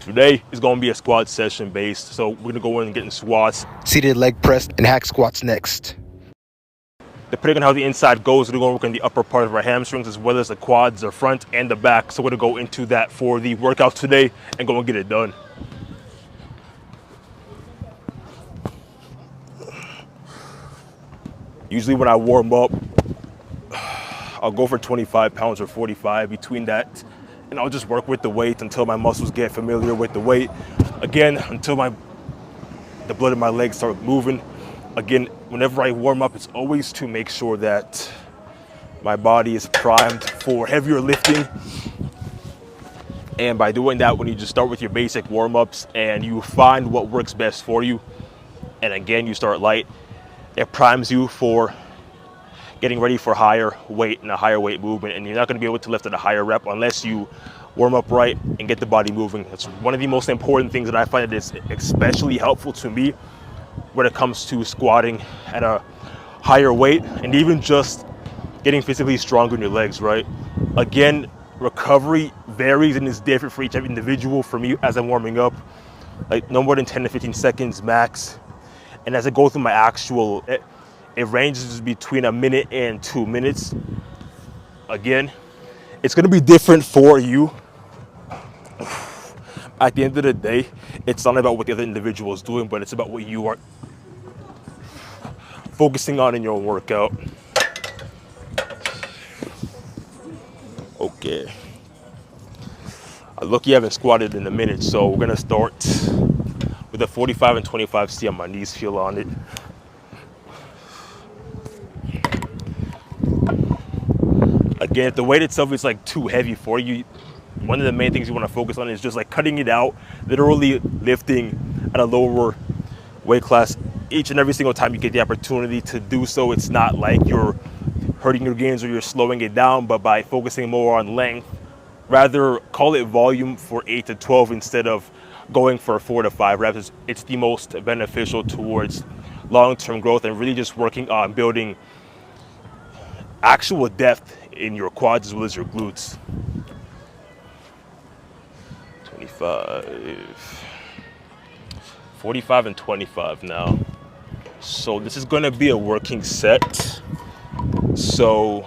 Today is going to be a squat session based, so we're going to go in and get in squats. Seated leg press and hack squats next. Depending on how the inside goes, we're going to work on the upper part of our hamstrings as well as the quads, the front and the back. So we're going to go into that for the workout today and go and get it done. Usually when I warm up, I'll go for 25 pounds or 45 between that. And I'll just work with the weight until my muscles get familiar with the weight. Again, until the blood in my legs start moving. Again, whenever I warm up, it's always to make sure that my body is primed for heavier lifting. And by doing that, when you just start with your basic warm-ups and you find what works best for you, and again, you start light, it primes you for getting ready for higher weight and a higher weight movement. And you're not going to be able to lift at a higher rep unless you warm up right and get the body moving. That's one of the most important things that I find that is especially helpful to me when it comes to squatting at a higher weight and even just getting physically stronger in your legs, right? Again, recovery varies and is different for each individual. For me, as I'm warming up, like no more than 10 to 15 seconds max. And as I go through my actual, it ranges between a minute and 2 minutes. Again, it's gonna be different for you. At the end of the day, it's not about what the other individual is doing, but it's about what you are focusing on in your workout. Okay. I look, you haven't squatted in a minute, so we're gonna start with a 45 and 25, see how my knees feel on it. Again, if the weight itself is like too heavy for you, one of the main things you want to focus on is just like cutting it out, literally lifting at a lower weight class each and every single time you get the opportunity to do so. It's not like you're hurting your gains or you're slowing it down, but by focusing more on length, rather call it volume for 8 to 12 instead of going for 4 to 5 reps. It's the most beneficial towards long-term growth and really just working on building actual depth in your quads as well as your glutes. 25, 45 and 25 now. So this is gonna be a working set. So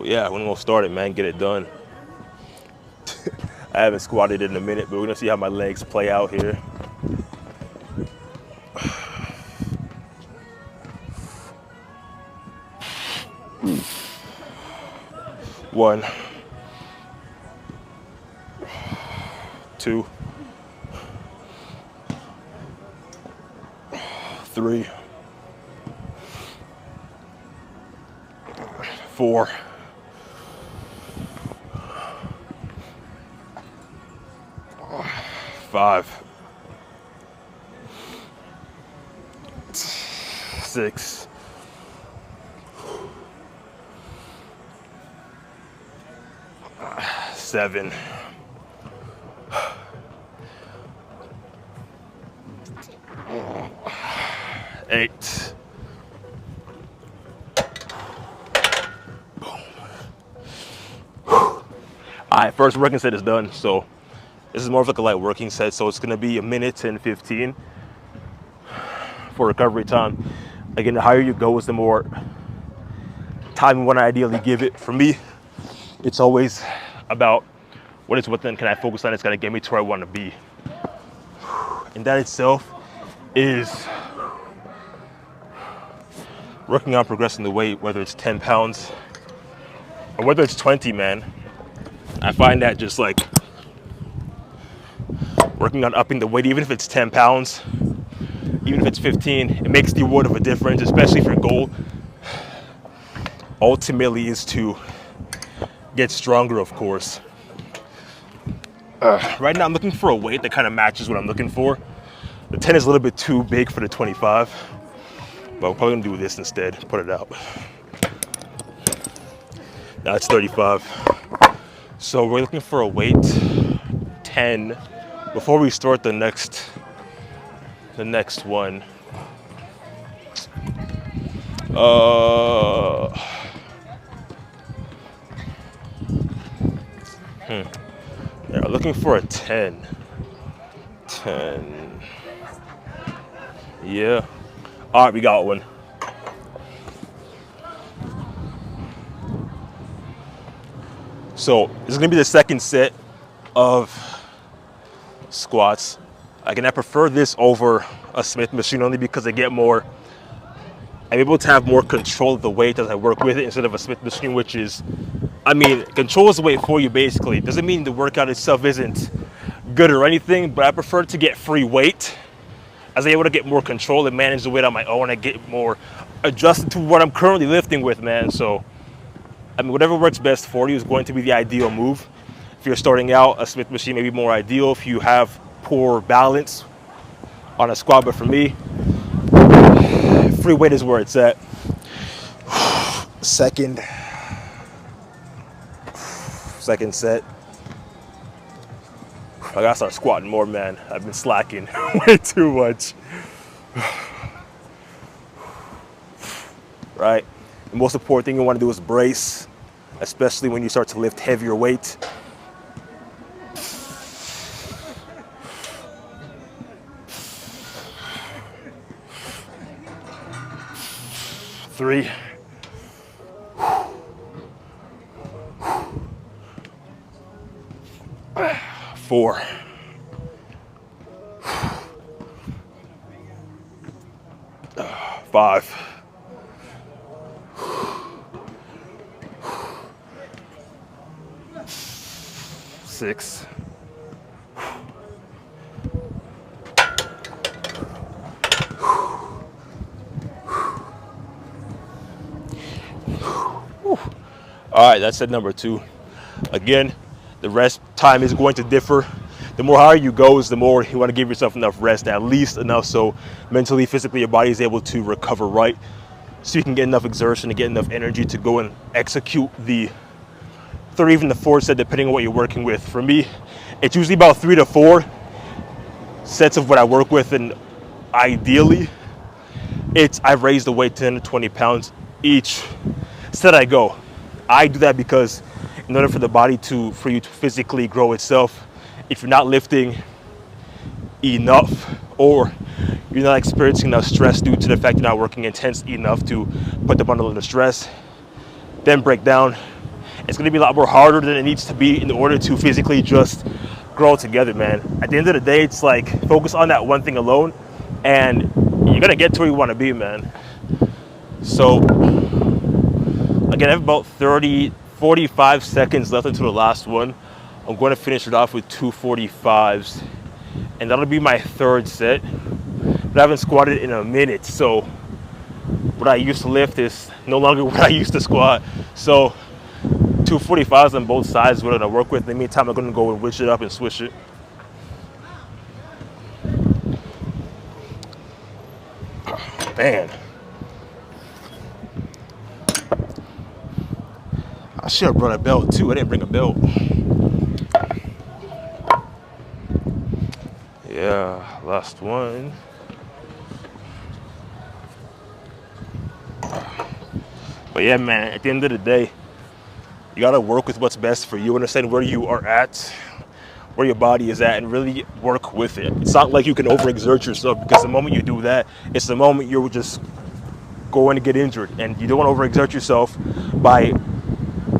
yeah, we're gonna start it, man, get it done. I haven't squatted in a minute, but we're gonna see how my legs play out here. One, 2, 3, 4, 5, 6, 7, 8. All right, first working set is done. So this is more of like a light working set. So it's gonna be a minute and 15 for recovery time. Again, the higher you go is the more time you want to ideally give it. For me, it's always about what then can I focus on? It's gonna get me to where I want to be. And that itself is working on progressing the weight, whether it's 10 pounds or whether it's 20, man. I find that just like working on upping the weight, even if it's 10 pounds, even if it's 15, it makes the world of a difference, especially if your goal ultimately is to get stronger, of course. Right now I'm looking for a weight that kind of matches what I'm looking for. The 10 is a little bit too big for the 25, but we're probably gonna do this instead, put it out. Now it's 35. So we're looking for a weight 10 before we start the next one. Yeah, looking for a 10. 10. Yeah. All right, we got one. So this is gonna be the second set of squats. Again, I prefer this over a Smith machine only because I'm able to have more control of the weight as I work with it instead of a Smith machine, which is, I mean, controls the weight for you basically. Doesn't mean the workout itself isn't good or anything, but I prefer to get free weight as I'm able to get more control and manage the weight on my own. I get more adjusted to what I'm currently lifting with, man. So, I mean, whatever works best for you is going to be the ideal move. If you're starting out, a Smith machine may be more ideal if you have poor balance on a squat, but for me, free weight is where it's at. Second set. I gotta start squatting more, man. I've been slacking way too much. Right? The most important thing you want to do is brace, especially when you start to lift heavier weight. Three. 4. 5. 6. 'Whew. All right, that's set number 2. Again, the rest time is going to differ. The more higher you go, is the more you want to give yourself enough rest, at least enough so mentally, physically, your body is able to recover right, so you can get enough exertion to get enough energy to go and execute the 3, even the 4 set, depending on what you're working with. For me, it's usually about 3 to 4 sets of what I work with, and ideally, I've raised the weight 10 to 20 pounds each set I go. I do that because in order for the body for you to physically grow itself, if you're not lifting enough or you're not experiencing enough stress due to the fact you're not working intense enough to put the bundle under stress, then break down, it's gonna be a lot more harder than it needs to be in order to physically just grow together, man. At the end of the day, it's like focus on that one thing alone and you're gonna get to where you wanna be, man. So again, I have about 45 seconds left until the last one. I'm going to finish it off with 2 45s, and that'll be my 3rd set. But I haven't squatted in a minute, so what I used to lift is no longer what I used to squat. So 2 45s on both sides is what I'm going to work with. In the meantime, I'm going to go and witch it up and swish it. Man. I should have brought a belt too. I didn't bring a belt. Yeah, last one. But yeah, man, at the end of the day, you gotta work with what's best for you. Understand where you are at, where your body is at, and really work with it. It's not like you can overexert yourself, because the moment you do that, it's the moment you're just going to get injured. And you don't want to overexert yourself by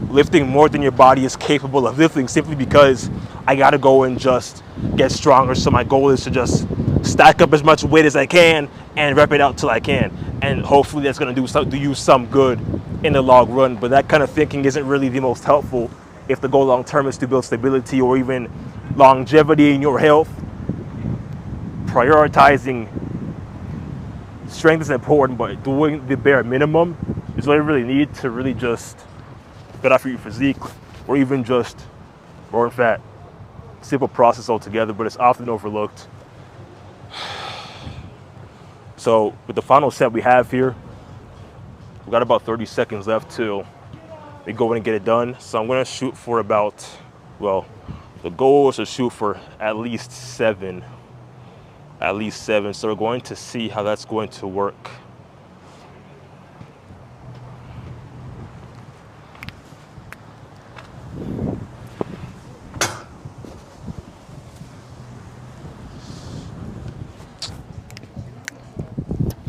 lifting more than your body is capable of lifting, simply because I gotta go and just get stronger. So my goal is to just stack up as much weight as I can and rep it out till I can, and hopefully that's gonna do you some good in the long run. But that kind of thinking isn't really the most helpful if the goal long term is to build stability or even longevity in your health. Prioritizing strength is important, but doing the bare minimum is what you really need to really just get off your physique, or even just burn fat. Simple process altogether, but it's often overlooked. So with the final set we have here, we got about 30 seconds left till we go in and get it done. So I'm gonna shoot for about, well, the goal is to shoot for at least 7. So we're going to see how that's going to work.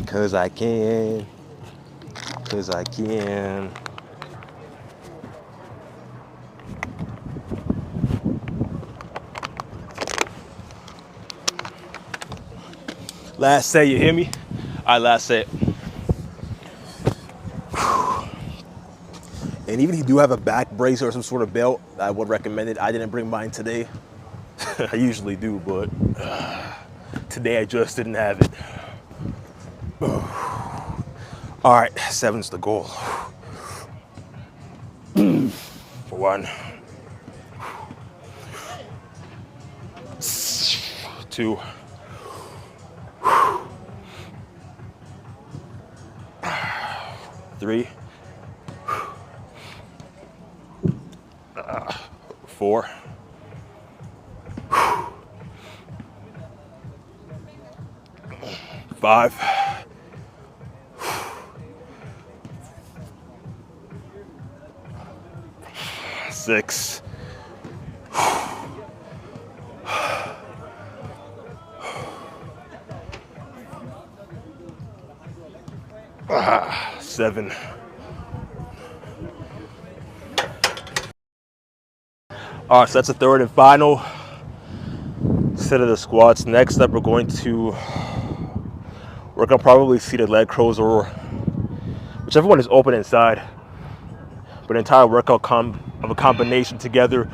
'Cause I can. 'Cause I can. Last set, you hear me? All right, last set. And even if you do have a back brace or some sort of belt, I would recommend it. I didn't bring mine today. I usually do, but today I just didn't have it. All right, 7's the goal. For 1, 2, 3, 4, 5, 6, 7. All right, so that's the third and final set of the squats. Next up, we're going to work on probably seated leg curls, or whichever one is open inside. But an entire workout of a combination together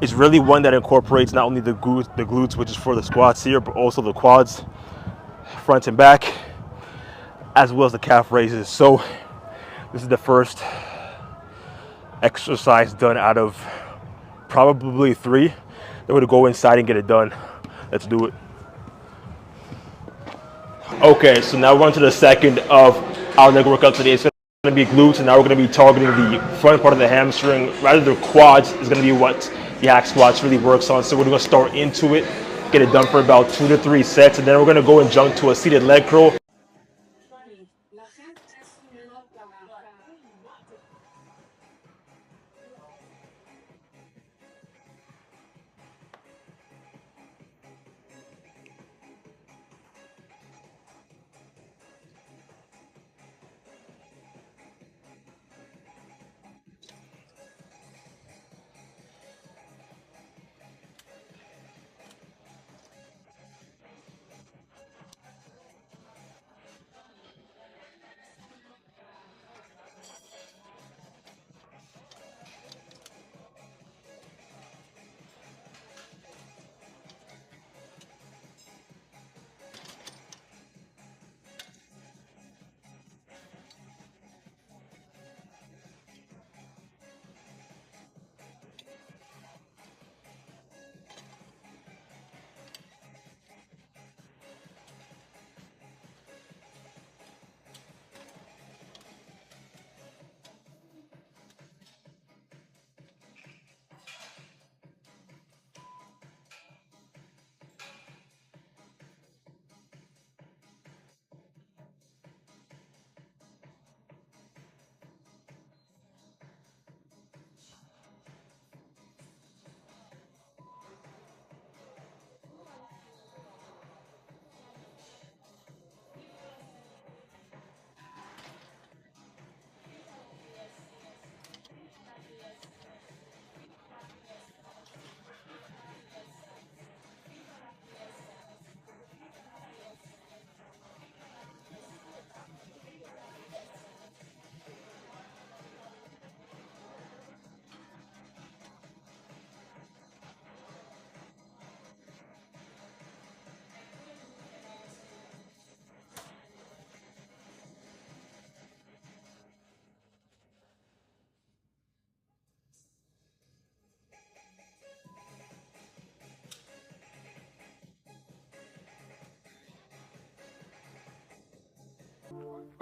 is really one that incorporates not only the glutes, which is for the squats here, but also the quads, front and back, as well as the calf raises. So this is the first exercise done out of probably 3. Then we're gonna go inside and get it done. Let's do it. Okay, so now we're on to the second of our leg workout today. It's gonna be glutes, and now we're gonna be targeting the front part of the hamstring. Rather, the quads is gonna be what the hack squats really works on. So we're gonna start into it, get it done for about 2 to 3 sets, and then we're gonna go and jump to a seated leg curl.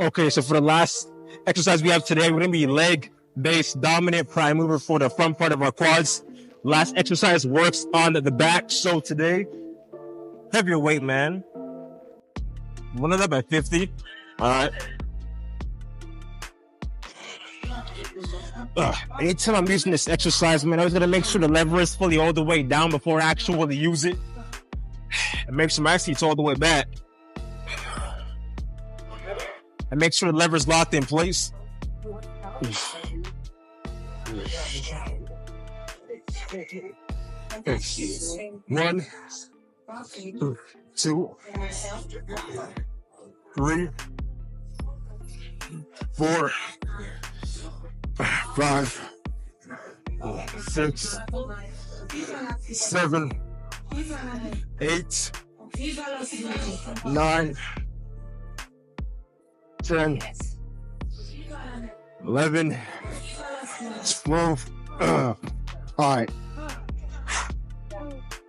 Okay, so for the last exercise we have today, we're gonna be leg-based dominant prime mover for the front part of our quads. Last exercise works on the back. So today, heavier weight, man. One of them at 50. All right. Anytime I'm using this exercise, man, I was gonna make sure the lever is fully all the way down before I actually use it. And make sure my seat's all the way back. and make sure the lever's locked in place. One, 2, 3, 4, 5, 6, 7, 8, 9, 10, 11, 12. All right.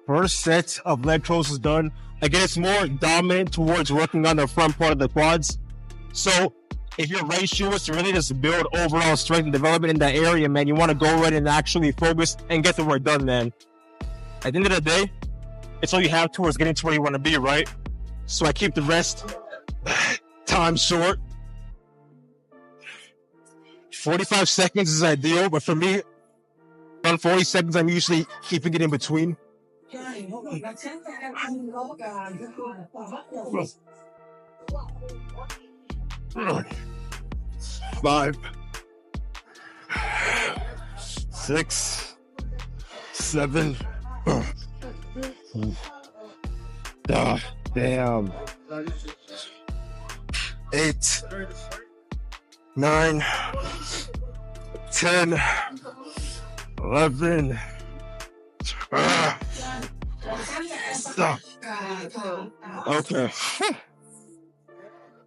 First set of leg curls is done. Again, it's more dominant towards working on the front part of the quads. So if your ratio is to really just build overall strength and development in that area, man, you want to go ahead and actually focus and get the work done, man. At the end of the day, it's all you have towards getting to where you want to be, right? So I keep the rest time short. 45 seconds is ideal, but for me, around 40 seconds, I'm usually keeping it in between. 5, 6, 7. Damn. 8, 9, 10, 11. Okay.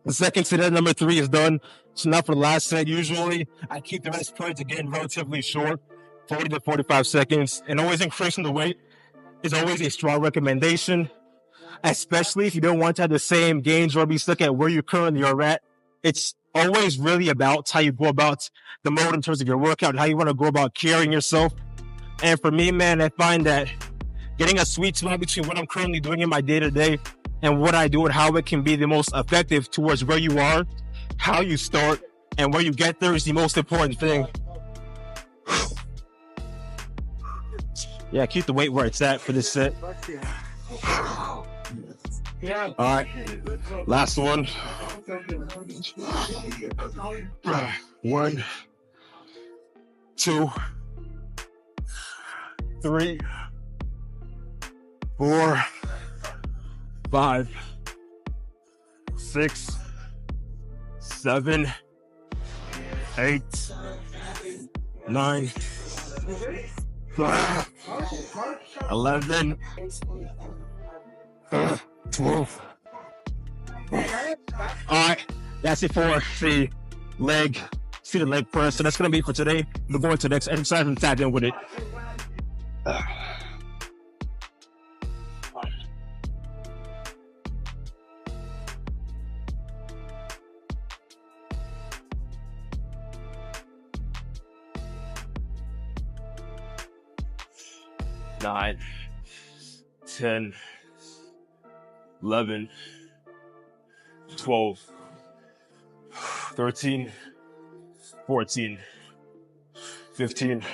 The second set, number 3, is done. So now for the last set, usually I keep the rest periods again relatively short, 40 to 45 seconds, and always increasing the weight is always a strong recommendation, especially if you don't want to have the same gains or be stuck at where you currently are at. It's always really about how you go about the mode in terms of your workout, how you want to go about carrying yourself. And for me, man, I find that getting a sweet spot between what I'm currently doing in my day-to-day and what I do and how it can be the most effective towards where you are, how you start, and where you get there is the most important thing. Yeah, keep the weight where it's at for this set. All right, last one. 1, 2, 3, 4, 5, 6, 7, 8, 9, 11, 12. All right, that's it for the leg, seated leg press. So that's gonna be it for today. We're going to the next exercise and tap in with it. 9, 10, 11, 12, 13, 14, 15,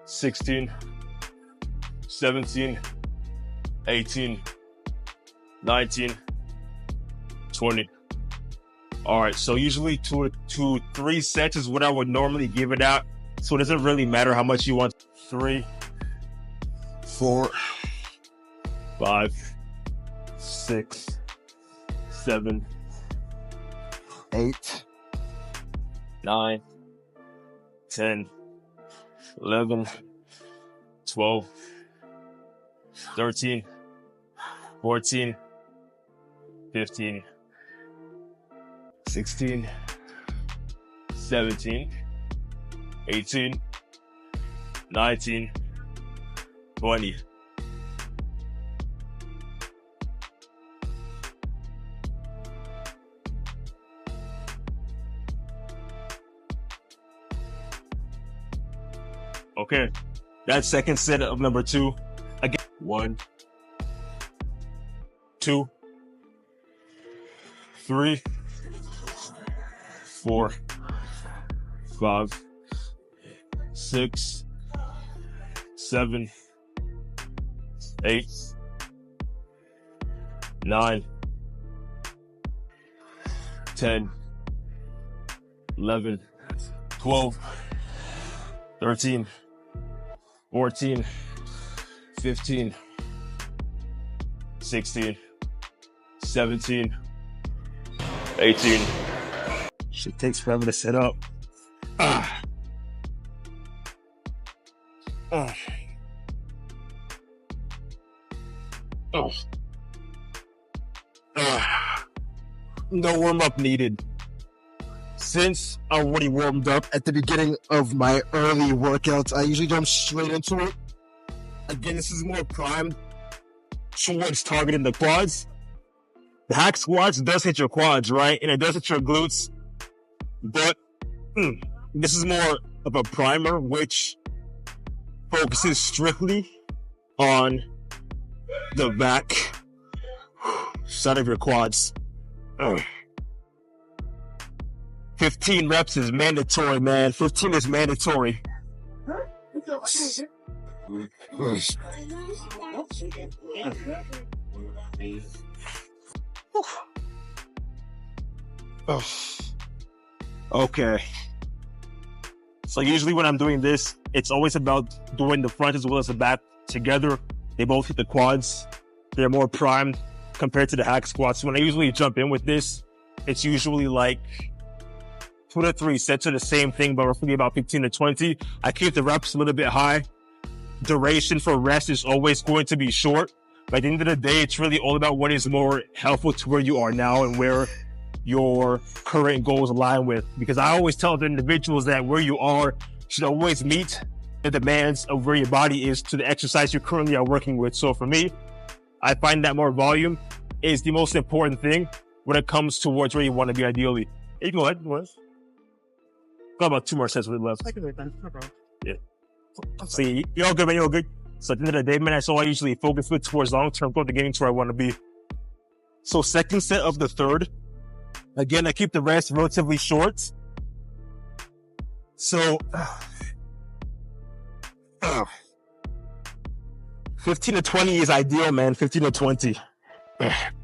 16, 17, 18, 19, 20. All right, so usually 2 to 3 sets is what I would normally give it out. So it doesn't really matter how much you want. 3, 4, 5, 6, 7, 8, 9, 10, 11, 12, 13, 14, 15, 16, 17, 18, 19, 20. Okay, that second set of number 2. Again, 1, 2, 3, 4, 5, 6, 7, 8, 9, 10, 11, 12, 13, 14, 15, 16, 17, 18. Shit takes forever to set up. No warm-up needed. Since I already warmed up at the beginning of my early workouts, I usually jump straight into it. Again, this is more primed towards targeting the quads. The hack squats does hit your quads, right? And it does hit your glutes. But this is more of a primer, which focuses strictly on the back side of your quads. 15 reps is mandatory, man. 15 is mandatory. Okay. So usually when I'm doing this, it's always about doing the front as well as the back together. They both hit the quads. They're more primed compared to the hack squats. When I usually jump in with this, it's usually like 2 to 3 sets of the same thing, but roughly about 15 to 20. I keep the reps a little bit high. Duration for rest is always going to be short. But at the end of the day, it's really all about what is more helpful to where you are now and where your current goals align with. Because I always tell the individuals that where you are should always meet the demands of where your body is to the exercise you currently are working with. So for me, I find that more volume is the most important thing when it comes towards where you want to be ideally. You can go ahead. Got about 2 more sets with it left. I can wait then. No problem. Yeah. See, you're all good, man. You're all good. So at the end of the day, man, that's all I usually focus with towards long-term growth and getting to where I want to be. So second set of the third. Again, I keep the rest relatively short. So 15 to 20 is ideal, man. 15 to 20.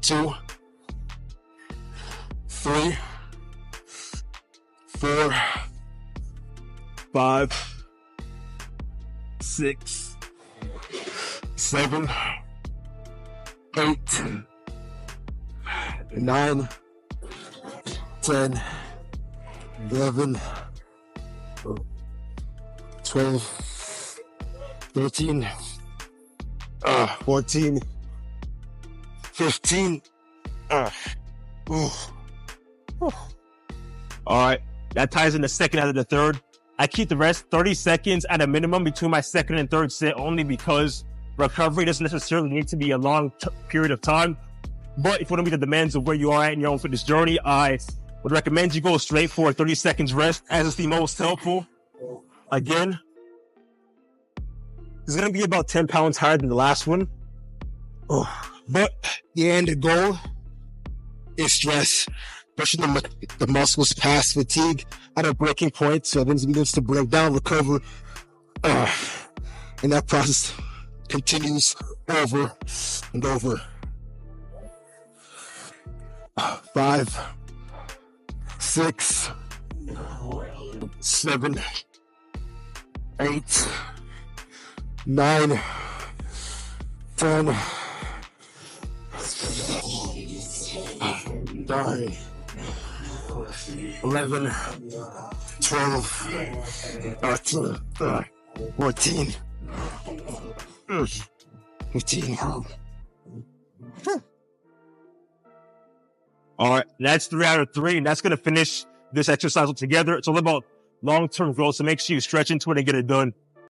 2, 3, 4, 5, 6, 7, 8, 9, 10, 11, 12, 13, 14, 15. All right, that ties in the second out of the third. I keep the rest 30 seconds at a minimum between my second and third set only because recovery doesn't necessarily need to be a long period of time. But if you want to meet the demands of where you are at in your own fitness journey, I would recommend you go straight for a 30 seconds rest as it's the most helpful. Again, it's going to be about 10 pounds higher than the last one. But the end goal is stress, pushing the muscles past fatigue at a breaking point so it begins to break down, recover. And that process continues over and over. 5, 6, 7, 8, 9, 10, 9, 11, 12, 13, 14, 15. All right, that's 3 out of 3, and that's going to finish this exercise altogether. It's all about long-term growth, so make sure you stretch into it and get it done.